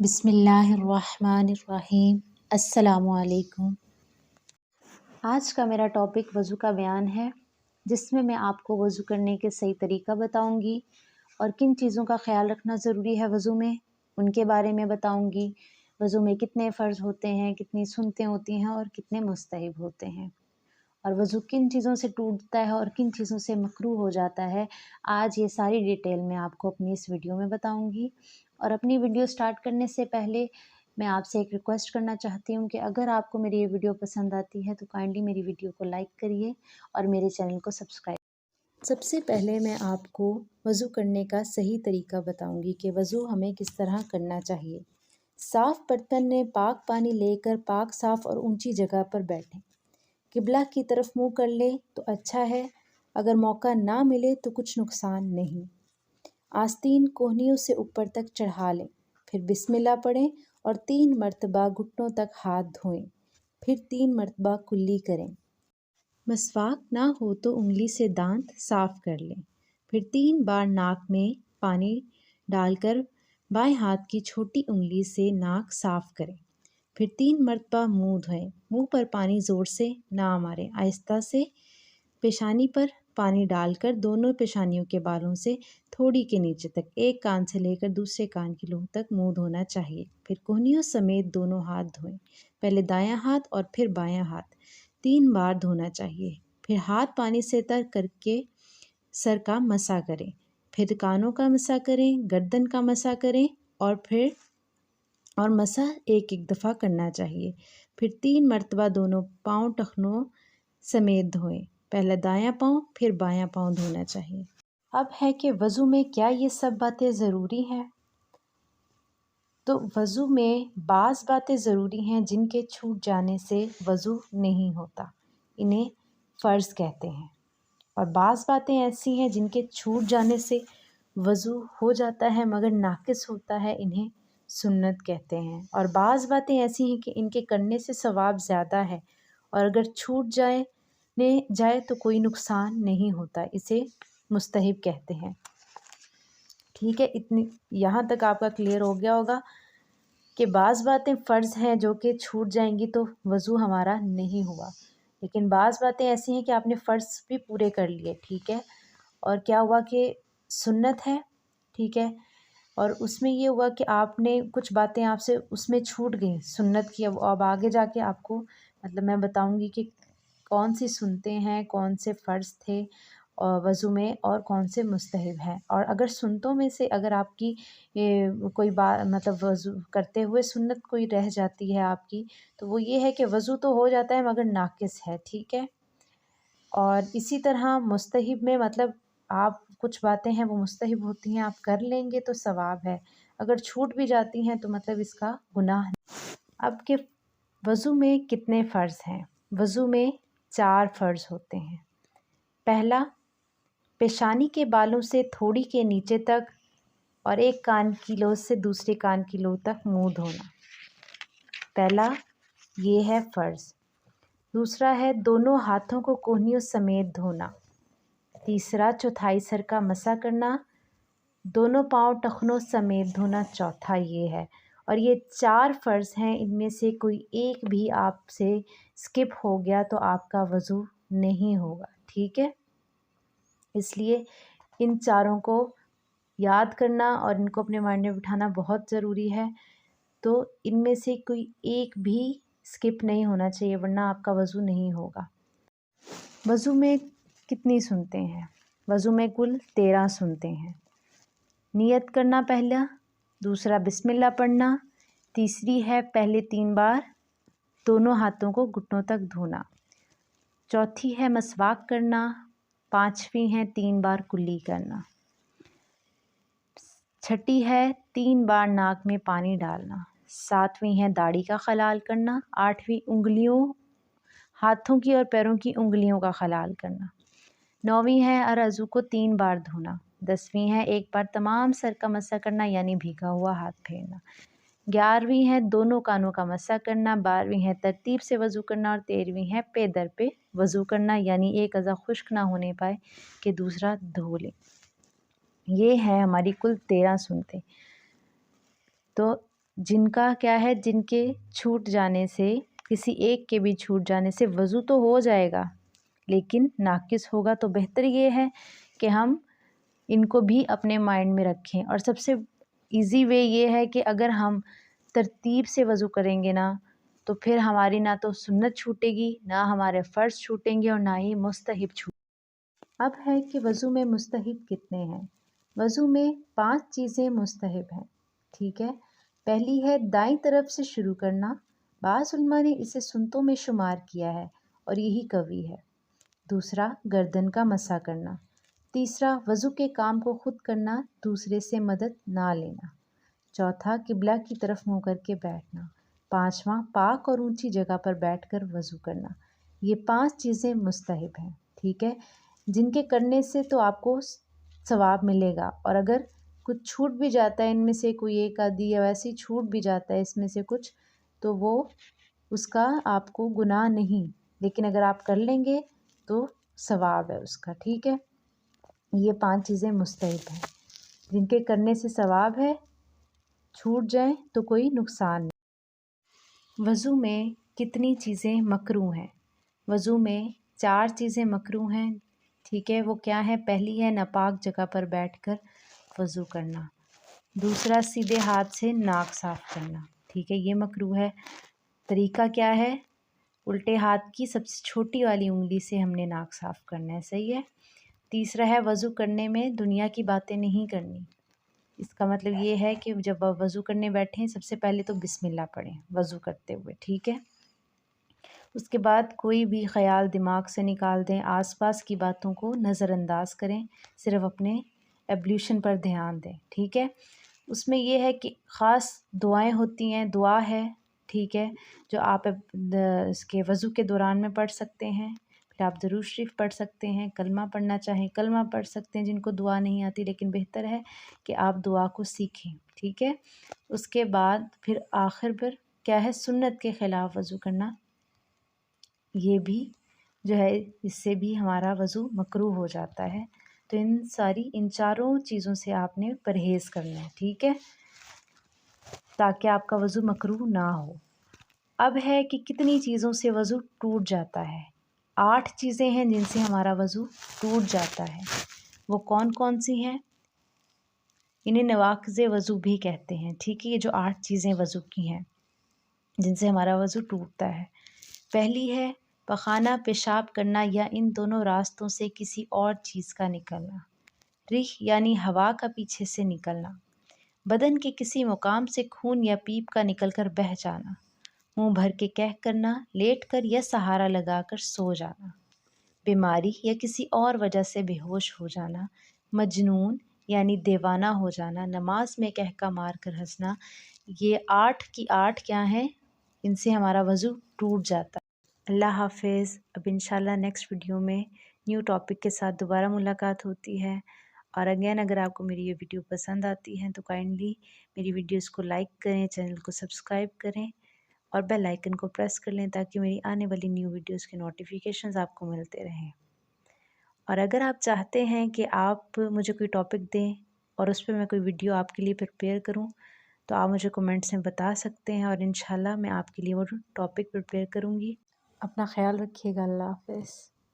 बिस्मिल्लाहिर्रहमानिर्रहीम। अस्सलामु अलैकुम। आज का मेरा टॉपिक वज़ू का बयान है, जिसमें मैं आपको वज़ू करने के सही तरीका बताऊंगी और किन चीज़ों का ख्याल रखना ज़रूरी है वज़ू में, उनके बारे में बताऊंगी। वज़ू में कितने फ़र्ज़ होते हैं, कितनी सुन्नतें होती हैं और कितने मुस्तहब होते हैं, और वज़ू किन चीज़ों से टूटता है और किन चीज़ों से मकरूह हो जाता है। आज ये सारी डिटेल मैं आपको अपनी इस वीडियो में बताऊंगी। और अपनी वीडियो स्टार्ट करने से पहले मैं आपसे एक रिक्वेस्ट करना चाहती हूँ कि अगर आपको मेरी ये वीडियो पसंद आती है तो काइंडली मेरी वीडियो को लाइक करिए और मेरे चैनल को सब्सक्राइब। सबसे पहले मैं आपको वज़ू करने का सही तरीका बताऊंगी कि वज़ू हमें किस तरह करना चाहिए। साफ़ बर्तन में पाक पानी लेकर पाक साफ़ और ऊंची जगह पर बैठें। किबला की तरफ मुँह कर ले तो अच्छा है, अगर मौका ना मिले तो कुछ नुकसान नहीं। आस्तीन कोहनियों से ऊपर तक चढ़ा लें, फिर बिस्मिल्लाह पढ़ें और 3 मरतबा घुटनों तक हाथ धोएं, फिर 3 मरतबा कुल्ली करें। मसवाक ना हो तो उंगली से दांत साफ़ कर लें, फिर 3 बार नाक में पानी डालकर बाएं हाथ की छोटी उंगली से नाक साफ़ करें, फिर 3 मरतबा मुंह धोएं। मुंह पर पानी ज़ोर से ना मारें, आहिस्ता से पेशानी पर पानी डालकर दोनों पेशानियों के बालों से थोड़ी के नीचे तक एक कान से लेकर दूसरे कान की लूह तक मुंह धोना चाहिए। फिर कोहनियों समेत दोनों हाथ धोएं, पहले दायां हाथ और फिर बायां हाथ 3 बार धोना चाहिए। फिर हाथ पानी से तर करके सर का मसा करें, फिर कानों का मसा करें, गर्दन का मसा करें और मसा एक एक दफ़ा करना चाहिए। फिर 3 मरतबा दोनों पाँव टखनों समेत धोएं, पहले दायां पाँव फिर बायां पाँव धोना चाहिए। अब है कि वज़ू में क्या ये सब बातें ज़रूरी हैं? तो वज़ू में बाज़ बातें ज़रूरी हैं जिनके छूट जाने से वज़ू नहीं होता, इन्हें फ़र्ज़ कहते हैं। और बाज़ बातें ऐसी हैं जिनके छूट जाने से वज़ू हो जाता है मगर नाक़िस होता है, इन्हें सुन्नत कहते हैं। और बाज़ बातें ऐसी हैं कि इनके करने से सवाब ज़्यादा है और अगर छूट जाए तो कोई नुकसान नहीं होता, इसे मुस्तहब कहते हैं। ठीक है, इतनी यहाँ तक आपका क्लियर हो गया होगा कि बाज़ बातें फ़र्ज़ हैं जो कि छूट जाएंगी तो वज़ू हमारा नहीं हुआ, लेकिन बाज़ बातें ऐसी हैं कि आपने फ़र्ज़ भी पूरे कर लिए। ठीक है, और क्या हुआ कि सुन्नत है, ठीक है, और उसमें ये हुआ कि आपने कुछ बातें आपसे उसमें छूट गई सुन्नत की। अब आगे जाके आपको मतलब मैं बताऊंगी कि कौन सी सुनते हैं, कौन से फ़र्ज़ थे वज़ू में और कौन से मुस्तहब हैं। और अगर सुन्नतों में से अगर आपकी कोई बात मतलब वज़ू करते हुए सुन्नत कोई रह जाती है आपकी, तो वो ये है कि वज़ू तो हो जाता है मगर नाक़िस है। ठीक है, और इसी तरह मुस्तहब में मतलब आप कुछ बातें हैं वो मुस्तहब होती हैं, आप कर लेंगे तो सवाब है, अगर छूट भी जाती हैं तो मतलब इसका गुनाह नहीं। अब के वज़ू में कितने फ़र्ज़ हैं? वज़ू में 4 फ़र्ज़ होते हैं। पहला, पेशानी के बालों से थोड़ी के नीचे तक और एक कान की लौ से दूसरे कान की लौ तक मुंह धोना, पहला ये है फ़र्ज़। दूसरा है दोनों हाथों को कोहनियों समेत धोना। तीसरा, चौथाई सर का मसा करना। दोनों पाँव टखनों समेत धोना, चौथा ये है। और ये 4 फ़र्ज़ हैं, इनमें से कोई एक भी आपसे स्किप हो गया तो आपका वज़ू नहीं होगा। ठीक है, इसलिए इन चारों को याद करना और इनको अपने माइंड में बिठाना बहुत ज़रूरी है। तो इनमें से कोई एक भी स्किप नहीं होना चाहिए, वरना आपका वज़ू नहीं होगा। वज़ू में कितनी सुनते हैं? वज़ू में कुल 13 सुनते हैं। नियत करना पहला, दूसरा बिस्मिल्लाह पढ़ना, तीसरी है पहले 3 बार दोनों हाथों को घुटनों तक धोना, चौथी है मसवाक करना, पाँचवीं है 3 बार कुल्ली करना, छठी है 3 बार नाक में पानी डालना, सातवीं है दाढ़ी का खलाल करना, आठवीं उंगलियों हाथों की और पैरों की उंगलियों का खलाल करना, नौवीं है हर अज़ू को 3 बार धोना, 10वीं है 1 बार तमाम सर का मसा करना यानी भीगा हुआ हाथ फेरना, 11वीं है दोनों कानों का मसा करना, 12वीं है तरतीब से वज़ू करना और 13वीं है पे दर पे वज़ू करना यानी एक अज़ा खुश्क ना होने पाए कि दूसरा धो ले। ये है हमारी कुल 13 सुनते। तो जिनका क्या है, जिनके छूट जाने से, किसी एक के भी छूट जाने से वज़ू तो हो जाएगा लेकिन नाक़िस होगा। तो बेहतर ये है कि हम इनको भी अपने माइंड में रखें। और सबसे इजी वे ये है कि अगर हम तरतीब से वज़ू करेंगे ना, तो फिर हमारी ना तो सुन्नत छूटेगी, ना हमारे फ़र्ज़ छूटेंगे और ना ही मुस्तहब छूट। अब है कि वज़ू में मुस्तहब कितने हैं। वज़ू में 5 चीज़ें मुस्तहब हैं, ठीक है। पहली है दाईं तरफ से शुरू करना। बाज़ उलमा ने इसे सुन्नतों में शुमार किया है और यही कवी है। दूसरा, गर्दन का मसा करना। तीसरा, वज़ू के काम को खुद करना, दूसरे से मदद ना लेना। चौथा, किबला की तरफ मुँह करके बैठना। पाँचवा, पाक और ऊंची जगह पर बैठकर वज़ू करना। ये 5 चीज़ें मुस्तहब हैं, ठीक है, जिनके करने से तो आपको सवाब मिलेगा। और अगर कुछ छूट भी जाता है इनमें से, कोई एक आधी या वैसे ही छूट भी जाता है इसमें से कुछ, तो वो उसका आपको गुनाह नहीं, लेकिन अगर आप कर लेंगे तो सवाब है उसका, ठीक है। ये 5 चीज़ें मुस्तहब हैं जिनके करने से सवाब है, छूट जाए तो कोई नुकसान नहीं। वज़ू में कितनी चीज़ें मकरूह हैं। वज़ू में 4 चीज़ें मकरूह हैं, ठीक है। वो क्या है? पहली है नापाक जगह पर बैठकर वज़ू करना। दूसरा, सीधे हाथ से नाक साफ़ करना, ठीक है, ये मकरूह है। तरीका क्या है? उल्टे हाथ की सबसे छोटी वाली उंगली से हमने नाक साफ़ करना है, सही है। तीसरा है वज़ू करने में दुनिया की बातें नहीं करनी। इसका मतलब ये है कि जब आप वज़ू करने बैठें सबसे पहले तो बिस्मिल्लाह पढ़ें वज़ू करते हुए, ठीक है। उसके बाद कोई भी ख़याल दिमाग से निकाल दें, आसपास की बातों को नज़रअंदाज करें, सिर्फ़ अपने एब्ल्यूशन पर ध्यान दें, ठीक है। उसमें ये है कि ख़ास दुआएं होती हैं, दुआ है, ठीक है, जो आप इसके वज़ू के दौरान में पढ़ सकते हैं। फिर आप दरूद शरीफ पढ़ सकते हैं, कलमा पढ़ना चाहें कलमा पढ़ सकते हैं जिनको दुआ नहीं आती, लेकिन बेहतर है कि आप दुआ को सीखें, ठीक है। उसके बाद फिर आखिर पर क्या है, सुन्नत के ख़िलाफ़ वज़ू करना, ये भी जो है इससे भी हमारा वज़ू मकरूह हो जाता है। तो इन चारों चीज़ों से आपने परहेज़ करना है, ठीक है, ताकि आपका वज़ू मकरूह ना हो। अब है कि कितनी चीज़ों से वज़ू टूट जाता है। 8 चीज़ें हैं जिनसे हमारा वज़ू टूट जाता है। वो कौन कौन सी हैं? इन्हें नवाक़िज़े वज़ू भी कहते हैं, ठीक है। ये जो 8 चीज़ें वज़ू की हैं जिनसे हमारा वज़ू टूटता है। पहली है पखाना, पेशाब करना या इन दोनों रास्तों से किसी और चीज़ का निकलना। रिह यानी हवा का पीछे से निकलना। बदन के किसी मुकाम से खून या पीप का निकलकर बह जाना। मुंह भर के कह करना, लेट कर या सहारा लगाकर सो जाना। बीमारी या किसी और वजह से बेहोश हो जाना। मजनून यानी दीवाना हो जाना। नमाज में कहका मार कर हंसना। ये 8 की 8 क्या हैं? इनसे हमारा वज़ू टूट जाता है। अल्लाह हाफ़िज़। अब इंशाल्लाह नेक्स्ट वीडियो में न्यू टॉपिक के साथ दोबारा मुलाकात होती है। और अगेन अगर आपको मेरी ये वीडियो पसंद आती है तो काइंडली मेरी वीडियोस को लाइक करें, चैनल को सब्सक्राइब करें और बेल आइकन को प्रेस कर लें ताकि मेरी आने वाली न्यू वीडियोस के नोटिफिकेशंस आपको मिलते रहें। और अगर आप चाहते हैं कि आप मुझे कोई टॉपिक दें और उस पर मैं कोई वीडियो आपके लिए प्रिपेयर करूं, तो आप मुझे कमेंट्स में बता सकते हैं और इंशाल्लाह मैं आपके लिए वो टॉपिक प्रिपेयर करूंगी। अपना ख्याल रखिएगा। अल्लाह हाफ़िज़।